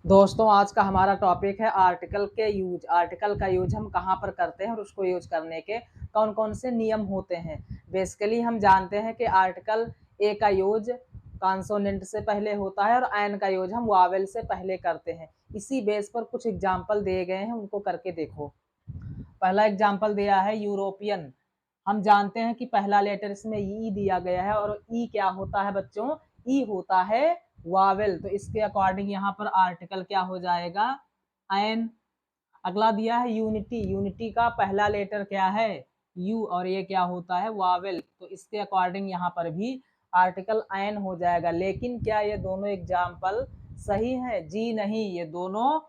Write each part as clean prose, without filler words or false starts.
दोस्तों आज का हमारा टॉपिक है आर्टिकल के यूज। आर्टिकल का यूज हम कहाँ पर करते हैं और उसको यूज करने के कौन कौन से नियम होते हैं। बेसिकली हम जानते हैं कि आर्टिकल ए का यूज कॉन्सोनेंट से पहले होता है और एन का यूज हम वावेल से पहले करते हैं। इसी बेस पर कुछ एग्जाम्पल दिए गए हैं, उनको करके देखो। पहला एग्जाम्पल दिया है यूरोपियन। हम जानते हैं कि पहला लेटर इसमें ई दिया गया है और ई क्या होता है बच्चों, ई होता है वावेल। तो इसके अकॉर्डिंग यहाँ पर आर्टिकल क्या हो जाएगा, एन। अगला दिया है यूनिटी। यूनिटी का पहला लेटर क्या है, यू, और ये क्या होता है वावेल। तो इसके अकॉर्डिंग यहाँ पर भी आर्टिकल एन हो जाएगा। लेकिन क्या ये दोनों एग्जाम्पल सही है? जी नहीं, ये दोनों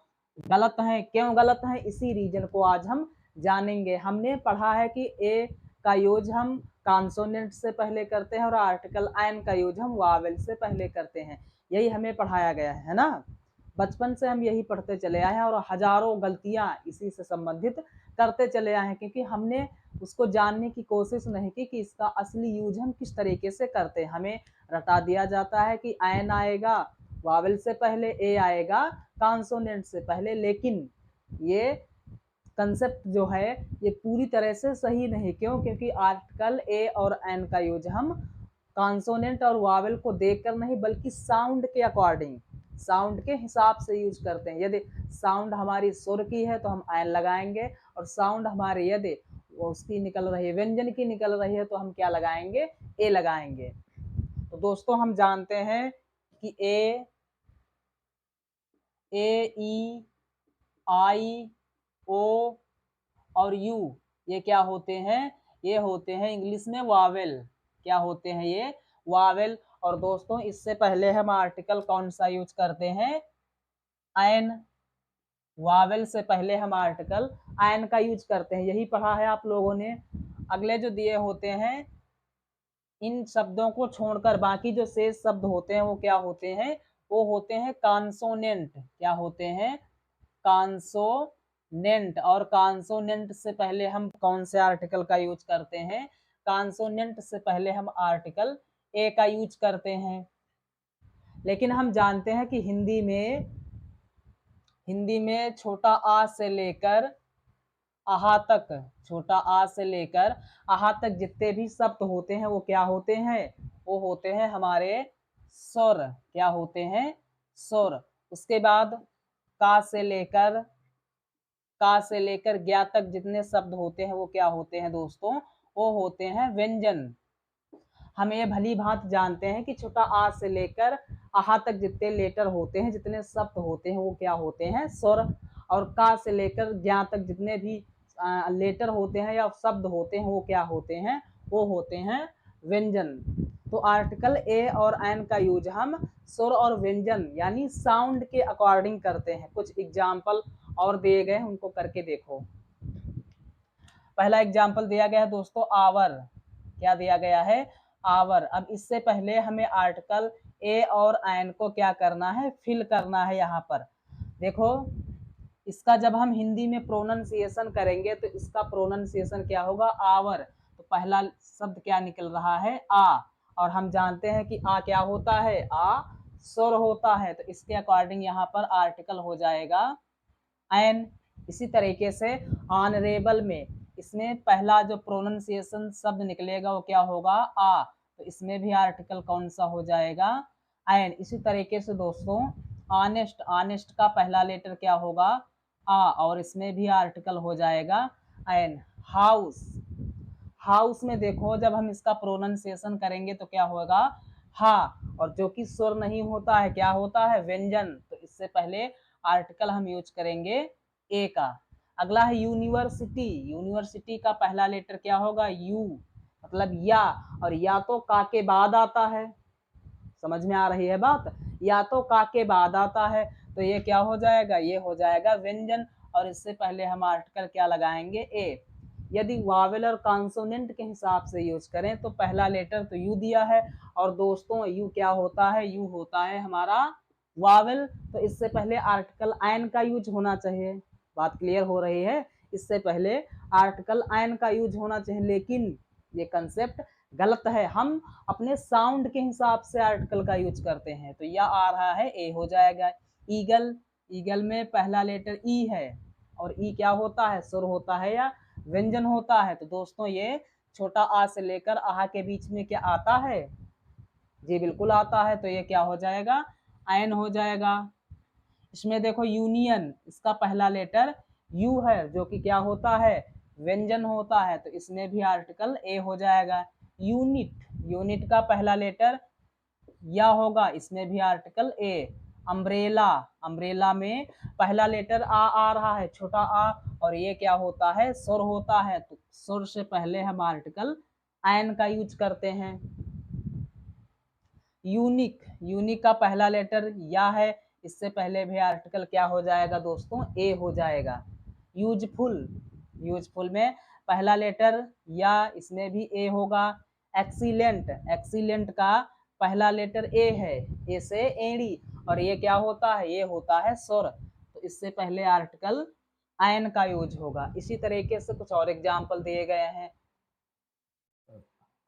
गलत हैं। क्यों गलत हैं, इसी रीजन को आज हम जानेंगे। हमने पढ़ा है कि ए का यूज हम कॉन्सोनेंट से पहले करते हैं और आर्टिकल एन का यूज हम वावेल से पहले करते हैं। यही हमें पढ़ाया गया है ना, बचपन से हम यही पढ़ते चले आए हैं और हजारों गलतियां इसी से संबंधित करते चले आए हैं, क्योंकि हमने उसको जानने की कोशिश नहीं की कि इसका असली यूज हम किस तरीके से करते हैं। हमें रटा दिया जाता है कि एन आएगा वावेल से पहले, ए आएगा कॉन्सोनेंट से पहले, लेकिन ये कंसेप्ट जो है ये पूरी तरह से सही नहीं। क्यों? क्योंकि आर्टिकल ए और एन का यूज हम कॉन्सोनेंट और वावेल को देखकर नहीं बल्कि साउंड के अकॉर्डिंग, साउंड के हिसाब से यूज करते हैं। यदि साउंड हमारी सुर की है तो हम एन लगाएंगे, और साउंड हमारी यदि उसकी निकल रही है, व्यंजन की निकल रही है, तो हम क्या लगाएंगे, ए लगाएंगे। तो दोस्तों हम जानते हैं कि ए, ई, आई, ओ और यू ये क्या होते हैं, ये होते हैं इंग्लिश में वावेल। क्या होते हैं ये, वावेल। और दोस्तों इससे पहले हम आर्टिकल कौन सा यूज करते हैं, एन। वावेल से पहले हम आर्टिकल एन का यूज करते हैं, यही पढ़ा है आप लोगों ने। अगले जो दिए होते हैं, इन शब्दों को छोड़कर बाकी जो शेष शब्द होते हैं वो क्या होते हैं, वो होते हैं कॉन्सोनेंट। क्या होते हैं, कॉन्सोनेंट। और कॉन्सोनेंट से पहले हम कौन से आर्टिकल का यूज करते हैं, कॉन्सोनेंट से पहले हम आर्टिकल ए का यूज करते हैं। लेकिन हम जानते हैं कि हिंदी में छोटा आ से लेकर आहा तक, छोटा आ से लेकर आहा तक जितने भी शब्द होते हैं वो क्या होते हैं, वो होते हैं हमारे स्वर। क्या होते हैं, स्वर। उसके बाद का से लेकर ज्ञा तक जितने शब्द होते हैं वो क्या होते हैं दोस्तों, वो होते हैं व्यंजन। हम ये भली भांति जानते हैं कि छोटा आ से लेकर आहा तक जितने लेटर होते हैं, जितने शब्द होते हैं वो क्या होते हैं, स्वर। और का से लेकर ज्ञा तक जितने भी लेटर होते हैं या शब्द होते हैं वो क्या होते हैं, वो होते हैं व्यंजन। तो आर्टिकल ए और एन का यूज हम स्वर और व्यंजन यानी साउंड के अकॉर्डिंग करते हैं। कुछ एग्जाम्पल और दिए गए हैं, उनको करके देखो। पहला एग्जाम्पल दिया गया है दोस्तों आवर। क्या दिया गया है, आवर। अब इससे पहले हमें आर्टिकल ए और एन को क्या करना है, फिल करना है। यहाँ पर देखो, इसका जब हम हिंदी में प्रोनाउंसिएशन करेंगे तो इसका प्रोनाउंसिएशन क्या होगा, आवर। तो पहला शब्द क्या निकल रहा है, आ। और हम जानते हैं कि आ क्या होता है, आ स्वर होता है। तो इसके अकॉर्डिंग यहाँ पर आर्टिकल हो जाएगा एन। इसी तरीके से ऑनरेबल में इसमें पहला जो प्रोनाउंसिएशन शब्द निकलेगा वो क्या होगा, आ। तो इसमें भी आर्टिकल कौन सा हो जाएगा, एन। इसी तरीके से दोस्तों ऑनेस्ट, ऑनेस्ट का पहला लेटर क्या होगा, आ, और इसमें भी आर्टिकल हो जाएगा एन। हाउस, हाउस में देखो जब हम इसका प्रोनाउंसिएशन करेंगे तो क्या होगा, हा। और जो कि स्वर नहीं होता है, क्या होता है, व्यंजन। तो इससे पहले आर्टिकल हम यूज करेंगे ए का। अगला है यूनिवर्सिटी। यूनिवर्सिटी का पहला लेटर क्या होगा, यू, मतलब या। और या तो का के बाद आता है, समझ में आ रही है बात, या तो का के बाद आता है। तो ये क्या हो जाएगा, ये हो जाएगा व्यंजन। और इससे पहले हम आर्टिकल क्या लगाएंगे, ए। यदि वावेल और कॉन्सोनेंट के हिसाब से यूज करें तो पहला लेटर तो यू दिया है, और दोस्तों यू क्या होता है, यू होता है हमारा वावेल। तो इससे पहले आर्टिकल एन का यूज होना चाहिए। बात क्लियर हो रही है, इससे पहले आर्टिकल एन का यूज होना चाहिए, लेकिन ये कंसेप्ट गलत है। हम अपने साउंड के हिसाब से आर्टिकल का यूज करते हैं। तो यह आ रहा है, ए हो जाएगा। ईगल, ईगल में पहला लेटर ई है और ई क्या होता है, सुर होता है या व्यंजन होता है। तो दोस्तों ये छोटा आ से लेकर आहा के बीच में क्या आता है, जी बिल्कुल आता है। तो ये क्या हो जाएगा, आयन हो जाएगा। इसमें देखो यूनियन, इसका पहला लेटर यू है जो कि क्या होता है, व्यंजन होता है। तो इसमें भी आर्टिकल ए हो जाएगा। यूनिट, यूनिट का पहला लेटर या होगा, इसमें भी आर्टिकल ए। अम्ब्रेला, अम्ब्रेला में पहला लेटर आ रहा है, छोटा आ, और ये क्या होता है, सुर होता है। तो सुर से पहले हम आर्टिकल एन का यूज करते हैं। यूनिक, यूनिक का पहला लेटर या है, इससे पहले भी आर्टिकल क्या हो जाएगा दोस्तों, ए हो जाएगा। यूजफुल, यूजफुल में पहला लेटर या, इसमें भी ए होगा। एक्सीलेंट, एक्सीलेंट का पहला लेटर ए है, ए से एड़ी, और ये क्या होता है, ये होता है सुर। तो इससे पहले आर्टिकल आयन का यूज होगा। इसी तरीके से कुछ और एग्जाम्पल दिए गए हैं।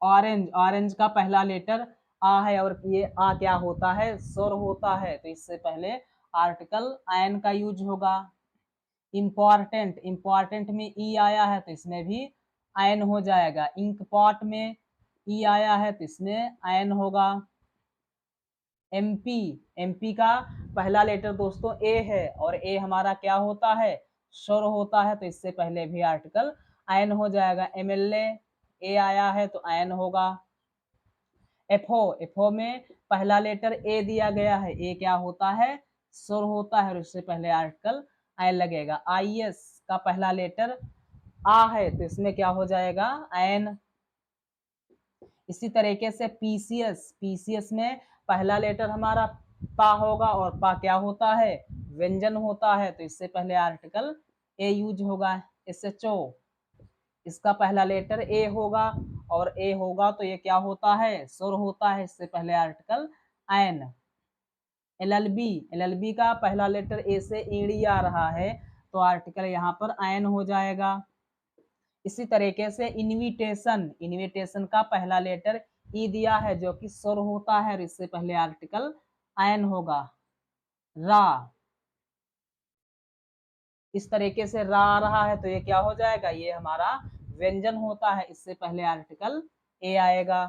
ऑरेंज, ऑरेंज का पहला लेटर आ है और ये आ क्या होता है, सुर होता है। तो इससे पहले आर्टिकल आयन का यूज होगा। इम्पॉर्टेंट, इम्पॉर्टेंट में ई आया है तो इसमें भी आयन हो जाएगा। इंक पॉट में ई आया है तो इसमें आयन होगा। एमपी, एमपी का पहला लेटर दोस्तों ए है और ए हमारा क्या होता है, सुर होता है। तो इससे पहले भी आर्टिकल आयन हो जाएगा। एमएलए, ए आया है तो आयन होगा। एफओ, एफओ में पहला लेटर ए दिया गया है, ए क्या होता है, सुर होता है, और इससे पहले आर्टिकल आयन लगेगा। आईएस का पहला लेटर आ है तो इसमें क्या हो जाएगा, आयन। इसी तरीके से पीसीएस, पीसीएस में पहला लेटर हमारा पा होगा और पा क्या होता है, व्यंजन होता है। तो इससे पहले आर्टिकल ए यूज होगा। एसएचओ, इसका पहला लेटर ए होगा और ए होगा तो ये क्या होता है, सुर होता है। इससे पहले आर्टिकल आयन। एलएलबी, एलएलबी का पहला लेटर ए से ईड़ी आ रहा है तो आर्टिकल यहाँ पर आयन हो जाएगा। इसी तरीके से इनविटेशन, इनविटेशन का पहला लेटर ई दिया है जो कि सुर होता है और इससे पहले आर्टिकल आयन होगा। रा, इस तरीके से रा आ रहा है तो ये क्या हो जाएगा, ये हमारा व्यंजन होता है। इससे पहले आर्टिकल ए आएगा।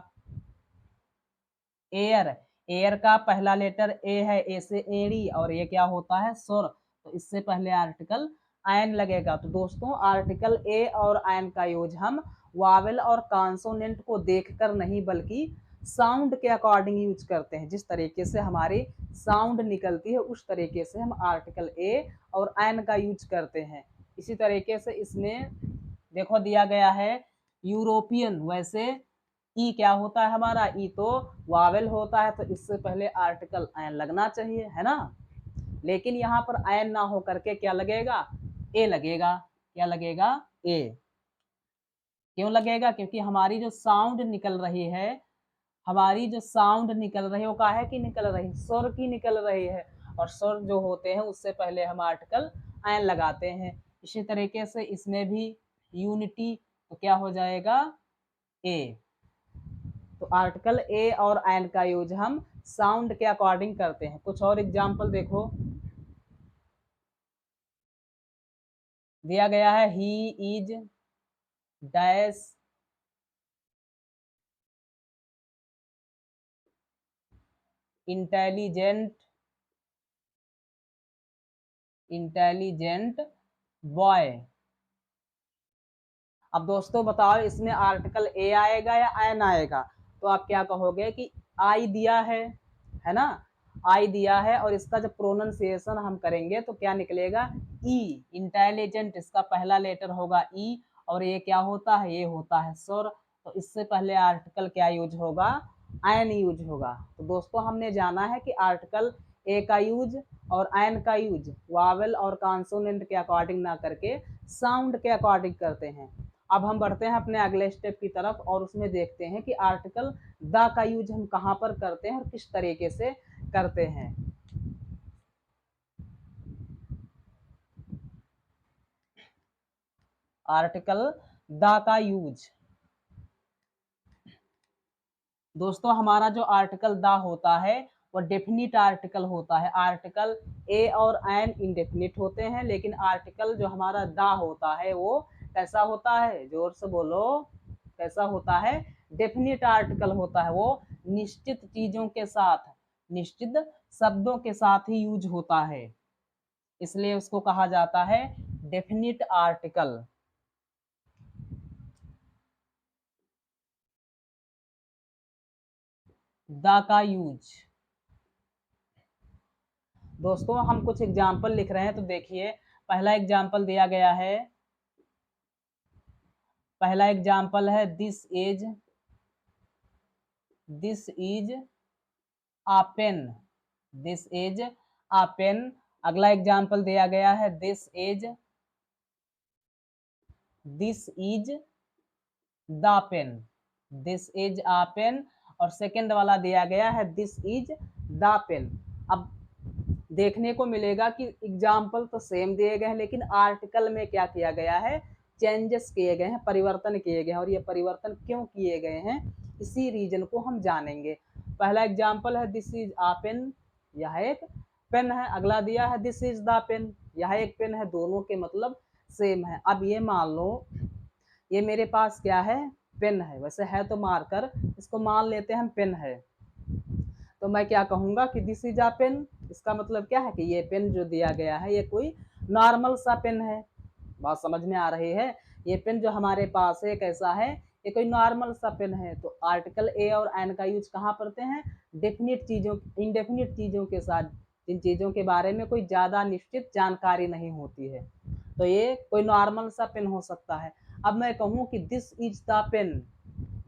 एयर, एयर का पहला लेटर ए है, ए से एड़ी, और ये क्या होता है, सुर। तो इससे पहले आर्टिकल आयन लगेगा। तो दोस्तों आर्टिकल ए और आयन का यूज हम वावेल और कॉन्सोनेंट को देखकर नहीं बल्कि साउंड के अकॉर्डिंग यूज करते हैं। जिस तरीके से हमारी साउंड निकलती है उस तरीके से हम आर्टिकल ए और आयन का यूज करते हैं। इसी तरीके से इसमें देखो दिया गया है यूरोपियन, वैसे ई क्या होता है हमारा, ई तो वावेल होता है तो इससे पहले आर्टिकल आयन लगना चाहिए, है ना। लेकिन यहाँ पर आयन ना हो करके क्या लगेगा, ए लगेगा। क्या लगेगा, ए। क्यों लगेगा, क्योंकि हमारी जो साउंड निकल रही है, हमारी जो साउंड निकल रही है वो काहे की निकल रही है, स्वर की निकल रही है, और स्वर जो होते हैं उससे पहले हम आर्टिकल आयन लगाते हैं। इसी तरीके से इसमें भी यूनिटी, तो क्या हो जाएगा, ए। तो आर्टिकल ए और आयन का यूज हम साउंड के अकॉर्डिंग करते हैं। कुछ और एग्जाम्पल देखो दिया गया है। He is dash intelligent, intelligent boy. अब दोस्तों बताओ इसमें आर्टिकल ए आएगा या आयन आएगा। तो आप क्या कहोगे कि आई दिया है ना, आई दिया है, और इसका जब प्रोनाउंसिएशन हम करेंगे तो क्या निकलेगा, ई। इंटेलिजेंट, इसका पहला लेटर होगा ई, और ये क्या होता है, ये होता है सुर। तो इससे पहले आर्टिकल क्या यूज होगा, आयन यूज होगा। तो दोस्तों हमने जाना है कि आर्टिकल ए का यूज और आयन का यूज वावेल और कॉन्सोनेंट के अकॉर्डिंग ना करके साउंड के अकॉर्डिंग करते हैं। अब हम बढ़ते हैं अपने अगले स्टेप की तरफ और उसमें देखते हैं कि आर्टिकल द का यूज हम कहाँ पर करते हैं और किस तरीके से करते हैं। आर्टिकल द का यूज, दोस्तों हमारा जो आर्टिकल द होता है वो डेफिनिट आर्टिकल होता है। आर्टिकल ए और एन इंडेफिनिट होते हैं, लेकिन आर्टिकल जो हमारा दा होता है वो कैसा होता है, जोर से बोलो, कैसा होता है, डेफिनिट आर्टिकल होता है। वो निश्चित चीजों के साथ, निश्चित शब्दों के साथ ही यूज होता है, इसलिए उसको कहा जाता है डेफिनिट आर्टिकल। द का यूज, दोस्तों हम कुछ एग्जाम्पल लिख रहे हैं, तो देखिए पहला एग्जाम्पल दिया गया है, पहला एग्जाम्पल है this is a pen, this is a pen. अगला एग्जाम्पल दिया गया है this is the pen, this is a pen. और सेकेंड वाला दिया गया है दिस इज द पेन। अब देखने को मिलेगा कि एग्जाम्पल तो सेम दिए गए हैं, लेकिन आर्टिकल में क्या किया गया है, चेंजेस किए गए हैं, परिवर्तन किए गए हैं। और ये परिवर्तन क्यों किए गए हैं, इसी रीजन को हम जानेंगे। पहला एग्जाम्पल है दिस इज आ पेन, यह एक पेन है। अगला दिया है दिस इज द पेन, यह एक पेन है। दोनों के मतलब सेम है। अब ये मान लो ये मेरे पास क्या है, पेन है, वैसे है तो मार्कर, इसको मान लेते हैं हम पेन है। तो मैं क्या कहूंगा कि दिस इज आ पेन, इसका मतलब क्या है कि ये पेन जो दिया गया है ये कोई नॉर्मल सा पेन है। बात समझ में आ रही है, ये पेन जो हमारे पास है कैसा है, ये कोई नॉर्मल सा पेन है। तो आर्टिकल ए और एन का यूज कहाँ करते हैं, डेफिनिट चीजों, इनडेफिनिट चीजों के साथ, जिन चीजों के बारे में कोई ज्यादा निश्चित जानकारी नहीं होती है। तो ये कोई नॉर्मल सा पेन हो सकता है। अब मैं कहूँ कि दिस इज द पेन,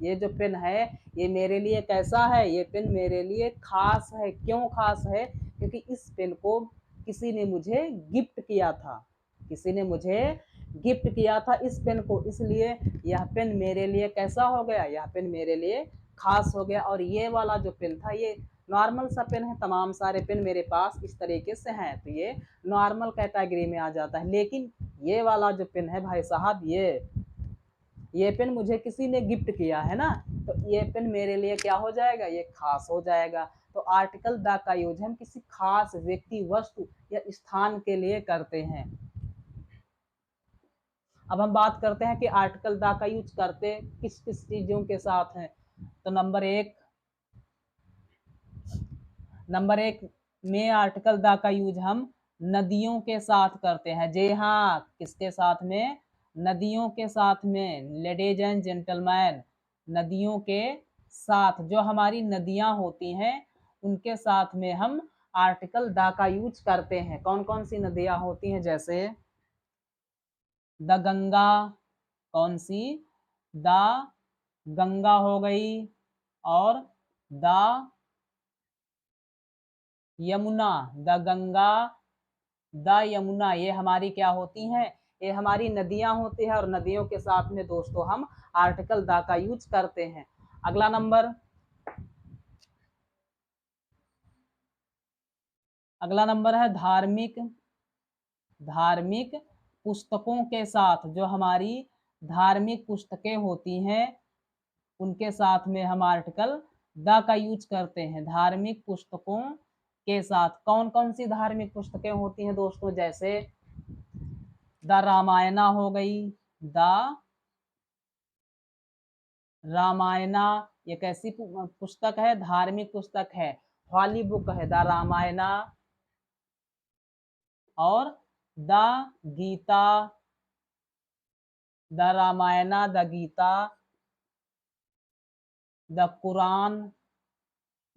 ये जो पेन है ये मेरे लिए कैसा है, ये पेन मेरे लिए खास है। क्यों खास है, क्योंकि इस पेन को किसी ने मुझे गिफ्ट किया था, किसी ने मुझे गिफ्ट किया था इस पेन को, इसलिए यह पेन मेरे लिए कैसा हो गया, यह पेन मेरे लिए खास हो गया। और ये वाला जो पेन था ये नॉर्मल सा पेन है, तमाम सारे पेन मेरे पास इस तरीके से हैं, तो ये नॉर्मल कैटेगरी में आ जाता है। लेकिन ये वाला जो पेन है भाई साहब, ये पेन मुझे किसी ने गिफ्ट किया है ना, तो ये पेन मेरे लिए क्या हो जाएगा, ये खास हो जाएगा। तो आर्टिकल द का यूज हम किसी खास व्यक्ति, वस्तु या स्थान के लिए करते हैं। अब हम बात करते हैं कि आर्टिकल द का यूज करते किस किस चीजों के साथ हैं। तो नंबर एक में आर्टिकल द का यूज हम नदियों के साथ करते हैं। जी हाँ, किसके साथ में, नदियों के साथ में, लेडीज एंड जेंटलमैन, नदियों के साथ, जो हमारी नदियां होती हैं उनके साथ में हम आर्टिकल द का यूज करते हैं। कौन कौन सी नदियां होती हैं, जैसे द गंगा, कौन सी, द गंगा हो गई, और the Yamuna, the Ganga, the Yamuna, ये हमारी क्या होती हैं, ये हमारी नदियां होती हैं। और नदियों के साथ में दोस्तों हम आर्टिकल द का यूज करते हैं। अगला नंबर, अगला नंबर है धार्मिक, धार्मिक पुस्तकों के साथ, जो हमारी धार्मिक पुस्तकें होती हैं उनके साथ में हम आर्टिकल द का यूज करते हैं। धार्मिक पुस्तकों के साथ कौन कौन सी धार्मिक पुस्तकें होती हैं दोस्तों, जैसे द रामायणा हो गई, द रामायणा, ये कैसी पुस्तक है, धार्मिक पुस्तक है, हॉली बुक है द रामायणा। और the Gita, the Ramayana, the Gita, the Quran,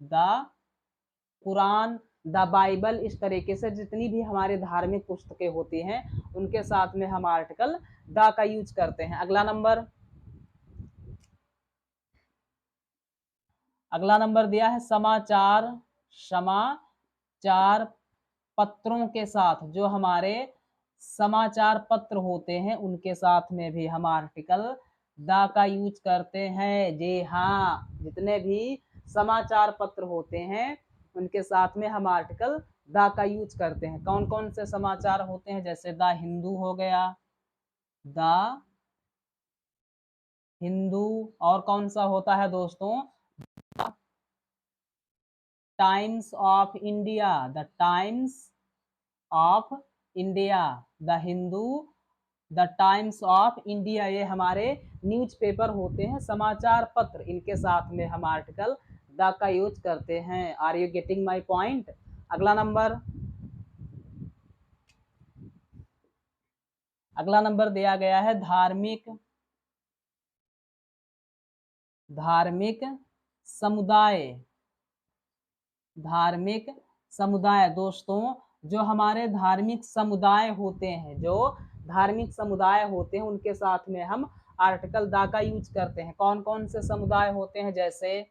the Quran, the Bible, इस तरीके से जितनी भी हमारे धार्मिक पुस्तकें होती हैं उनके साथ में हम आर्टिकल द का यूज करते हैं। अगला नंबर, अगला नंबर दिया है समाचार, समाचार पत्रों के साथ, जो हमारे समाचार पत्र होते हैं उनके साथ में भी हम आर्टिकल द का यूज करते हैं। जी हाँ, जितने भी समाचार पत्र होते हैं उनके साथ में हम आर्टिकल द का यूज करते हैं। कौन कौन से समाचार होते हैं, जैसे द हिंदू हो गया, द हिंदू, और कौन सा होता है दोस्तों, times of India, the times of India, the Hindu, the times of India, ये हमारे न्यूज़पेपर होते हैं, समाचार पत्र, इनके साथ में हम आर्टिकल द का यूज करते हैं। Are you getting my point? अगला नंबर दिया गया है धार्मिक समुदाय। धार्मिक समुदाय दोस्तों, जो हमारे धार्मिक समुदाय होते हैं, जो धार्मिक समुदाय होते हैं, उनके साथ में हम आर्टिकल द का यूज करते हैं। कौन कौन से समुदाय होते हैं? जैसे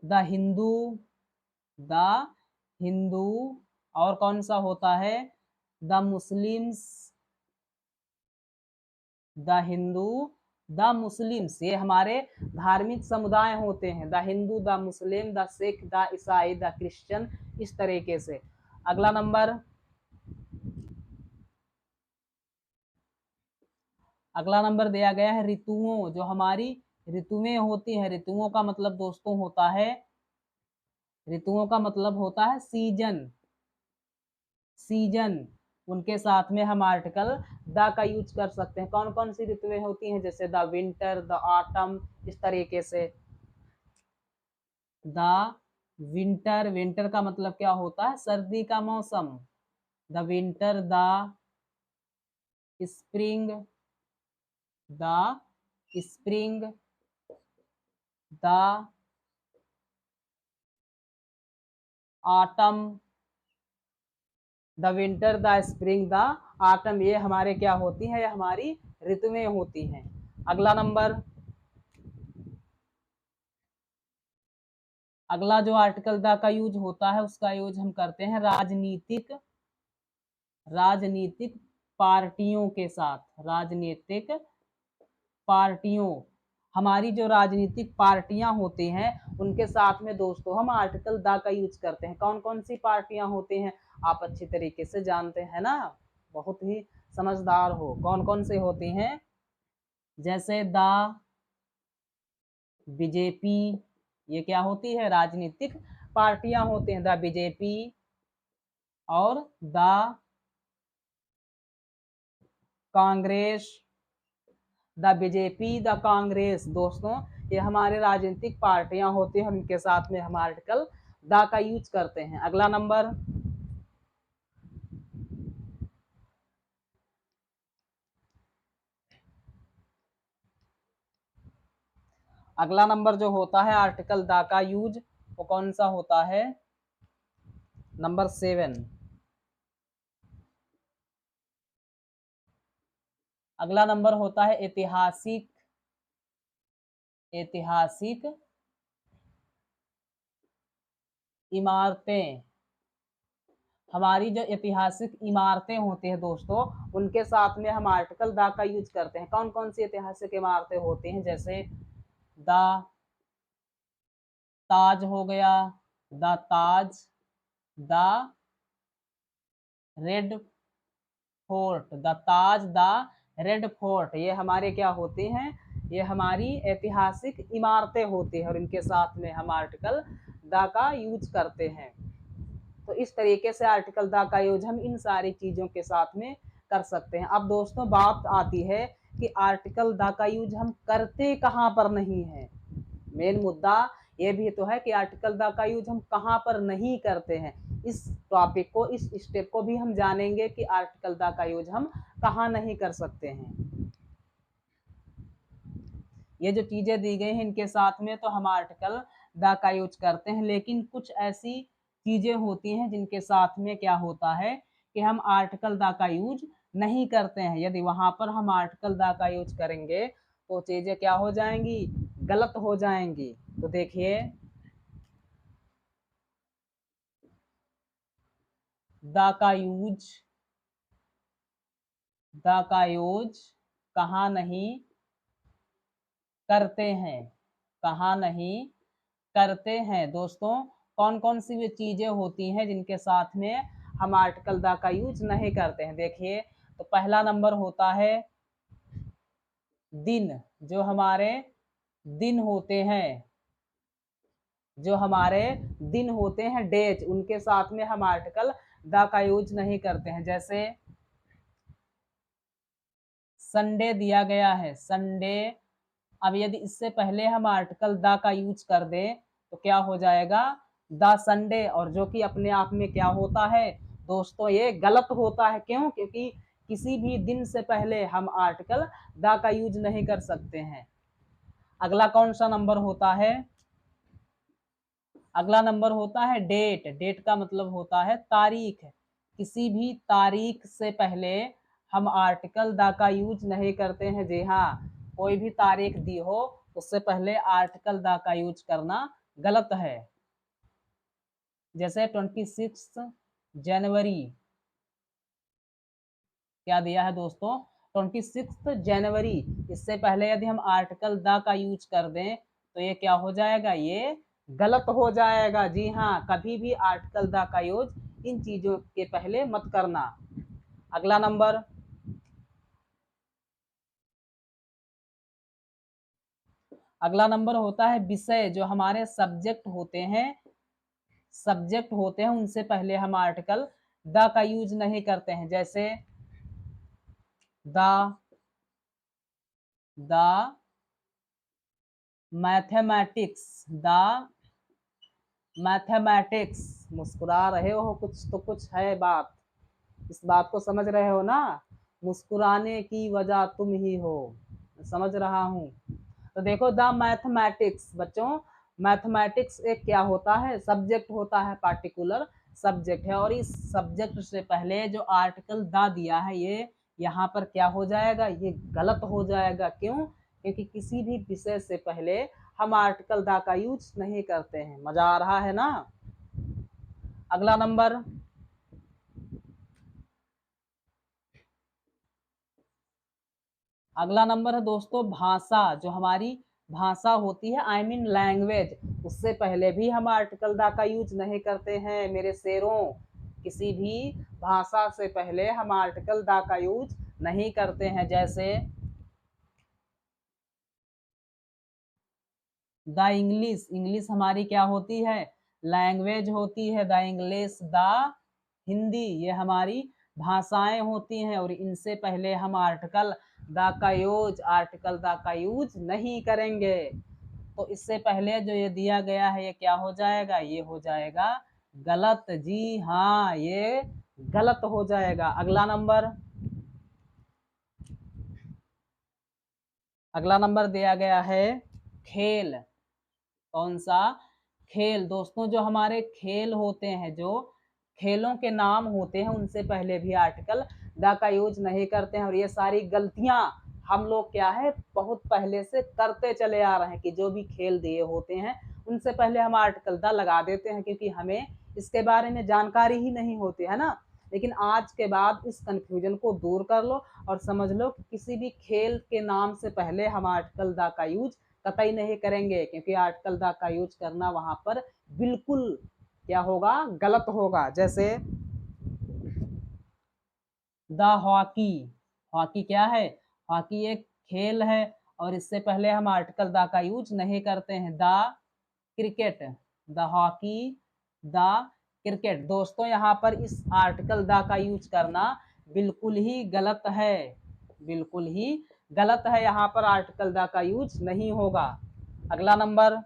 द हिंदू, द हिंदू, और कौन सा होता है? The Muslims, the Hindu, the Muslims, ये हमारे धार्मिक समुदाय होते हैं। The Hindu, the Muslim, the Sikh, the ईसाई, द क्रिश्चियन, इस तरीके से। अगला नंबर दिया गया है ऋतुओं। जो हमारी ऋतुएं होती हैं, ऋतुओं का मतलब दोस्तों होता है, ऋतुओं का मतलब होता है सीजन, सीजन, उनके साथ में हम आर्टिकल द का यूज कर सकते हैं। कौन कौन सी ऋतुएं होती हैं? जैसे द विंटर, द ऑटम, इस तरीके से। द विंटर, विंटर का मतलब क्या होता है? सर्दी का मौसम। The winter, the spring, the spring, the autumn, the winter, the spring, the autumn, ये हमारे क्या होती हैं? ये हमारी ऋतुएं होती हैं। अगला जो आर्टिकल द का यूज होता है, उसका यूज हम करते हैं राजनीतिक पार्टियों के साथ। राजनीतिक पार्टियों, हमारी जो राजनीतिक पार्टियां होती हैं, उनके साथ में दोस्तों हम आर्टिकल द का यूज करते हैं। कौन कौन सी पार्टियां होती हैं? आप अच्छी तरीके से जानते हैं ना, बहुत ही समझदार हो। कौन कौन से होती हैं? जैसे द बीजेपी, ये क्या होती है? राजनीतिक पार्टियां होते हैं, द बीजेपी। और the Congress, the BJP, the Congress, दोस्तों ये हमारे राजनीतिक पार्टियां होती हैं, उनके साथ में हम आर्टिकल द का यूज करते हैं। अगला नंबर जो होता है आर्टिकल द का यूज, वो कौन सा होता है? नंबर 7। अगला नंबर होता है ऐतिहासिक इमारतें। हमारी जो ऐतिहासिक इमारतें होती हैं दोस्तों, उनके साथ में हम आर्टिकल द का यूज करते हैं। कौन कौन सी ऐतिहासिक इमारतें होती हैं? जैसे द ताज हो गया, the Taj, the red fort, the Taj, the red fort, ये हमारे क्या होते हैं? ये हमारी ऐतिहासिक इमारतें होती हैं, और इनके साथ में हम आर्टिकल द का यूज करते हैं। तो इस तरीके से आर्टिकल द का यूज हम इन सारी चीज़ों के साथ में कर सकते हैं। अब दोस्तों बात आती है कि आर्टिकल द का यूज हम करते कहाँ पर नहीं है। मेन मुद्दा ये भी तो है कि आर्टिकल द का यूज हम कहाँ पर नहीं करते हैं। इस टॉपिक को, इस स्टेप को भी हम जानेंगे कि आर्टिकल द का यूज हम कहाँ नहीं कर सकते हैं। ये जो चीज़ें दी गई हैं, इनके साथ में तो हम आर्टिकल द का यूज करते हैं, लेकिन कुछ ऐसी चीज़ें होती हैं जिनके साथ में क्या होता है कि हम आर्टिकल द का यूज नहीं करते हैं। यदि वहाँ पर हम आर्टिकल द का यूज करेंगे तो चीज़ें क्या हो जाएंगी? गलत हो जाएंगी। तो देखिए, द का यूज कहाँ नहीं करते हैं, कहाँ नहीं करते हैं दोस्तों। कौन कौन सी वे चीज़ें होती हैं जिनके साथ में हम आर्टिकल द का यूज नहीं करते हैं? देखिए, तो पहला नंबर होता है दिन। जो हमारे दिन होते हैं, जो हमारे दिन होते हैं डेज, उनके साथ में हम आर्टिकल द का यूज नहीं करते हैं। जैसे संडे दिया गया है, संडे। अब यदि इससे पहले हम आर्टिकल द का यूज कर दें तो क्या हो जाएगा, द संडे। और जो कि अपने आप में क्या होता है दोस्तों, ये गलत होता है। क्यों? क्योंकि किसी भी दिन से पहले हम आर्टिकल द का यूज नहीं कर सकते हैं। अगला कौन सा नंबर होता है? अगला नंबर होता है डेट। डेट का मतलब होता है तारीख। किसी भी तारीख से पहले हम आर्टिकल द का यूज नहीं करते हैं। जी हाँ, कोई भी तारीख दी हो उससे पहले आर्टिकल द का यूज करना गलत है। जैसे 26 जनवरी, क्या दिया है दोस्तों, 26 जनवरी। इससे पहले यदि हम आर्टिकल द का यूज कर दें तो ये क्या हो जाएगा, ये गलत हो जाएगा। जी हाँ, कभी भी आर्टिकल द का यूज इन चीजों के पहले मत करना। अगला नंबर, अगला नंबर होता है विषय। जो हमारे सब्जेक्ट होते हैं, सब्जेक्ट होते हैं, उनसे पहले हम आर्टिकल द का यूज नहीं करते हैं। जैसे द मैथमेटिक्स, द मैथमेटिक्स। मुस्कुरा रहे हो, कुछ तो कुछ है बात, इस बात को समझ रहे हो ना? मुस्कुराने की वजह तुम ही हो, समझ रहा हूँ। तो देखो, द मैथमेटिक्स बच्चों, मैथमेटिक्स एक क्या होता है, सब्जेक्ट होता है, पार्टिकुलर सब्जेक्ट है। और इस सब्जेक्ट से पहले जो आर्टिकल द दिया है, ये यहाँ पर क्या हो जाएगा, ये गलत हो जाएगा। क्यों? क्योंकि किसी भी विषय से पहले हम आर्टिकल द का यूज नहीं करते हैं। मजा आ रहा है ना? अगला नंबर, अगला नंबर है दोस्तों भाषा। जो हमारी भाषा होती है, आई मीन लैंग्वेज, उससे पहले भी हम आर्टिकल द का यूज नहीं करते हैं मेरे शेरों। किसी भी भाषा से पहले हम आर्टिकल द का यूज नहीं करते हैं। जैसे द इंग्लिश, इंग्लिश हमारी क्या होती है, लैंग्वेज होती है। द इंग्लिश, द हिंदी, ये हमारी भाषाएं होती हैं। और इनसे पहले हम आर्टिकल द का यूज, आर्टिकल द का यूज नहीं करेंगे। तो इससे पहले जो ये दिया गया है, ये क्या हो जाएगा, ये हो जाएगा गलत। जी हाँ, ये गलत हो जाएगा। अगला नंबर, अगला नंबर दिया गया है खेल। कौन सा? खेल। दोस्तों, जो हमारे खेल होते हैं, जो खेलों के नाम होते हैं, उनसे पहले भी आर्टिकल द का यूज नहीं करते हैं। और ये सारी गलतियां हम लोग क्या है, बहुत पहले से करते चले आ रहे हैं कि जो भी खेल दिए होते हैं उनसे पहले हम आर्टिकल द लगा देते हैं, क्योंकि हमें इसके बारे में जानकारी ही नहीं होती है ना। लेकिन आज के बाद इस कंफ्यूजन को दूर कर लो और समझ लो कि किसी भी खेल के नाम से पहले हम आर्टिकल द का यूज कतई नहीं करेंगे, क्योंकि आर्टिकल द का यूज करना वहां पर बिल्कुल क्या होगा, गलत होगा। जैसे द हॉकी, हॉकी क्या है, हॉकी एक खेल है। और इससे पहले हम आर्टिकल द का यूज नहीं करते हैं। The cricket, the hockey, the cricket. दोस्तों, यहाँ पर इस आर्टिकल द का यूज करना बिल्कुल ही गलत है, बिल्कुल ही गलत है। यहाँ पर आर्टिकल द का यूज नहीं होगा। अगला नंबर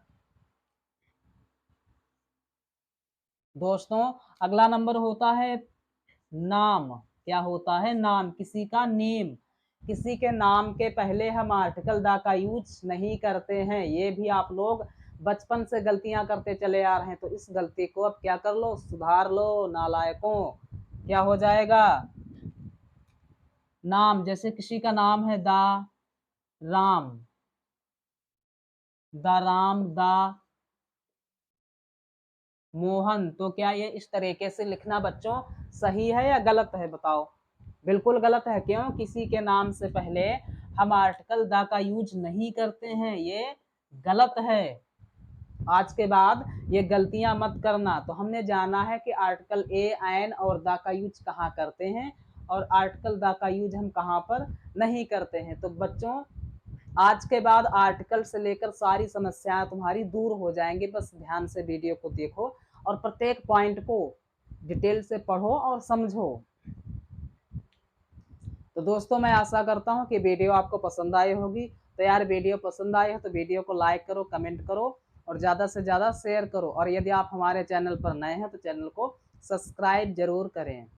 दोस्तों, अगला नंबर होता है नाम। क्या होता है, नाम, किसी का नेम। किसी के नाम के पहले हम आर्टिकल द का यूज नहीं करते हैं। ये भी आप लोग बचपन से गलतियां करते चले आ रहे हैं, तो इस गलती को अब क्या कर लो, सुधार लो नालायकों। क्या हो जाएगा, नाम। जैसे किसी का नाम है the Ram, the Ram, the Mohan, तो क्या ये इस तरीके से लिखना बच्चों सही है या गलत है, बताओ? बिल्कुल गलत है। क्यों? किसी के नाम से पहले हम आर्टिकल द का यूज नहीं करते हैं, ये गलत है। आज के बाद ये गलतियां मत करना। तो हमने जाना है कि आर्टिकल ए, एन और द का यूज कहाँ करते हैं और आर्टिकल द का यूज हम कहाँ पर नहीं करते हैं। तो बच्चों, आज के बाद आर्टिकल से लेकर सारी समस्याएं तुम्हारी दूर हो जाएंगी। बस ध्यान से वीडियो को देखो और प्रत्येक पॉइंट को डिटेल से पढ़ो और समझो। तो दोस्तों मैं आशा करता हूँ कि वीडियो आपको पसंद आई होगी। तो यार वीडियो पसंद आई हो तो वीडियो को लाइक करो, कमेंट करो और ज़्यादा से ज़्यादा शेयर करो। और यदि आप हमारे चैनल पर नए हैं तो चैनल को सब्सक्राइब जरूर करें।